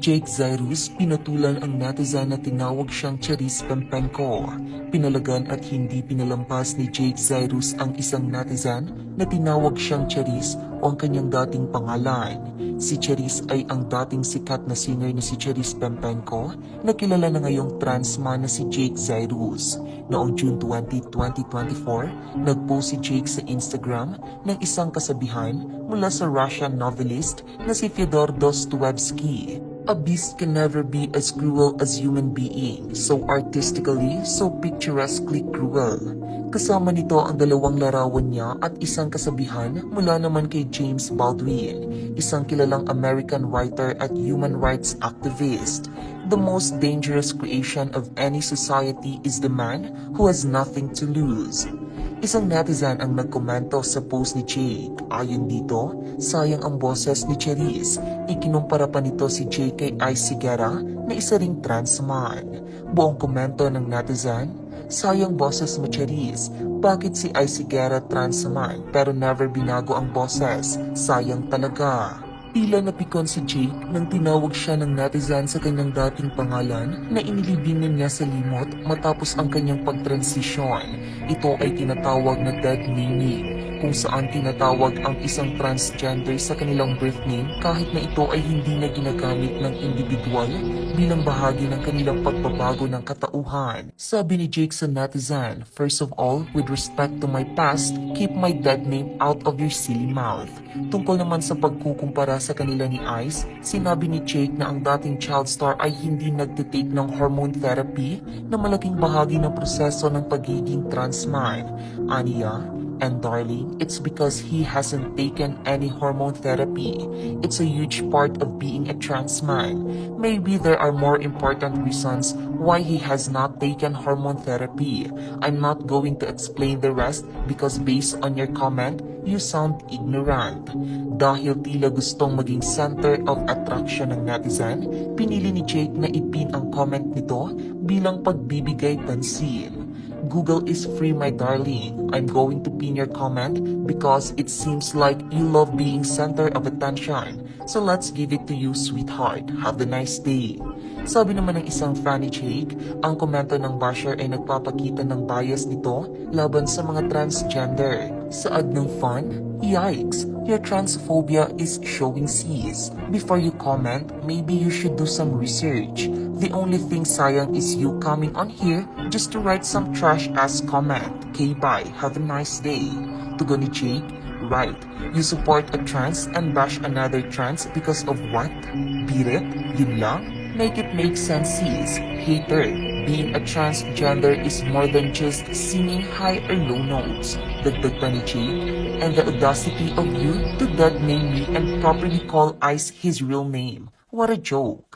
Jake Zyrus, pinutulan ang netizen na tinawag siyang Charis Pempenko. Pinalagan at hindi pinalampas ni Jake Zyrus ang isang netizen na tinawag siyang Charis o ang kanyang dating pangalan. Si Charis ay ang dating sikat na singer na si Charis Pempenko na kilala na ngayong trans man na si Jake Zyrus. Noong June 20, 2024, nagpost si Jake sa Instagram ng isang kasabihan mula sa Russian novelist na si Fyodor Dostoevsky. A beast can never be as cruel as human being, so artistically, so picturesquely cruel. Kasama nito ang dalawang larawan niya at isang kasabihan mula naman kay James Baldwin, isang kilalang American writer at human rights activist. The most dangerous creation of any society is the man who has nothing to lose. Isang netizen ang nagkomento sa post ni Jake. Ayon dito, sayang ang boses ni Charis. Ikinumpara pa nito si Jake kay Ice Guerra na isa ring trans man. Buong komento ng netizen, sayang boses mo Charis. Bakit si Ice Guerra trans man pero never binago ang boses? Sayang talaga. Tila napikon si Jake nang tinawag siya ng netizen sa kanyang dating pangalan na inilibingan niya sa limot matapos ang kanyang pagtransisyon. Ito ay tinatawag na dead naming, kung saan tinatawag ang isang transgender sa kanilang birth name kahit na ito ay hindi na ginagamit ng individual bilang bahagi ng kanilang pagbabago ng katauhan. Sabi ni Jake sa netizen, "First of all, with respect to my past, keep my dead name out of your silly mouth." Tungkol naman sa pagkukumpara sa kanila ni Ice, sinabi ni Jake na ang dating child star ay hindi nagtitake ng hormone therapy na malaking bahagi ng proseso ng pagiging trans man. Aniya, and darling, it's because he hasn't taken any hormone therapy. It's a huge part of being a trans man. Maybe there are more important reasons why he has not taken hormone therapy. I'm not going to explain the rest because based on your comment, you sound ignorant. Dahil tila gustong maging center of attraction ng netizen, pinili ni Jake na ipin ang comment nito bilang pagbibigay pansin. Google is free, my darling. I'm going to pin your comment because it seems like you love being center of attention. So let's give it to you, sweetheart. Have a nice day. Sabi naman ng isang fan ni Jake, ang komento ng basher ay nagpapakita ng bias nito laban sa mga transgender. Saad ng fan, yikes, your transphobia is showing seas. Before you comment, maybe you should do some research. The only thing sayang is you coming on here just to write some trash-ass comment. Okay, bye. Have a nice day. Tugon ni Jake, right, you support a trans and bash another trans because of what? Beat it? Yun lang? Make it make sense, sis. Hater, being a transgender is more than just singing high or low notes. Dagdag pa ni Jake, and the audacity of you to dead name me and properly call Ice his real name. What a joke.